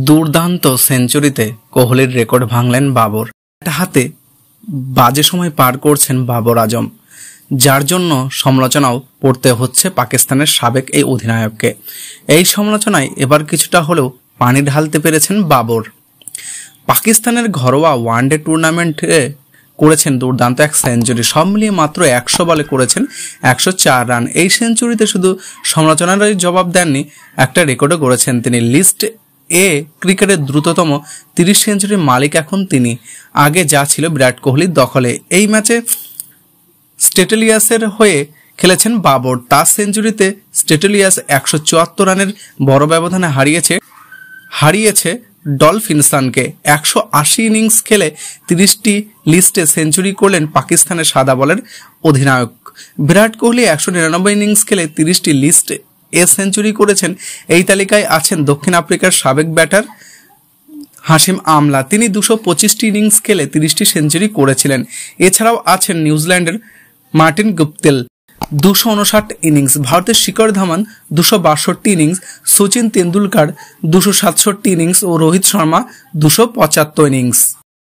দুর্দান্ত সেঞ্চুরিতে কোহলির রেকর্ড ভাঙলেন বাবর। একটা হাতে বাজে সময় পার করছেন বাবর আজম, যার জন্য সমালোচনাও পড়তে হচ্ছে পাকিস্তানের সাবেক এই অধিনায়ককে। এই সমালোচনায় এবার কিছুটা হলেও পানি ঢালতে পেরেছেন বাবর। পাকিস্তানের ঘরোয়া ওয়ানডে টুর্নামেন্টে করেছেন দুর্দান্ত এক সেঞ্চুরি। সব মিলিয়ে মাত্র 100 বলে করেছেন 104 রান। এই সেঞ্চুরিতে শুধু সমালোচনারই জবাব দেননি, একটা রেকর্ডও গড়েছেন তিনি। লিস্ট এ ক্রিকেটের দ্রুততম 30 সেঞ্চুরির মালিক এখন তিনি। আগে যা ছিল বিরাট কোহলির দখলে। এই ম্যাচে স্টেটেলিয়াসের হয়ে খেলেছেন বাবর। তার সেঞ্চুরিতে স্টেটেলিয়াস 174 রানের বড় ব্যবধানে হারিয়েছে ডলফিনসনকে। 180 ইনিংস খেলে 30টি লিস্টে সেঞ্চুরি করলেন পাকিস্তানের সাদা বলের অধিনায়ক। বিরাট কোহলি 199 ইনিংস খেলে 30টি লিস্টে সেঞ্চুরি করেছেন। এই তালিকায় আছেন দক্ষিণ আফ্রিকার সাবেক ব্যাটার হাশিম আমলা। তিনি 225টি ইনিংস খেলে 30টি সেঞ্চুরি করেছিলেন। এছাড়াও আছেন নিউজিল্যান্ডের মার্টিন গুপ্তেল 259 ইনিংস, ভারতের শিখর ধাওয়ান 262 ইনিংস, সচিন তেন্ডুলকর 267 ইনিংস ও রোহিত শর্মা 275 ইনিংস।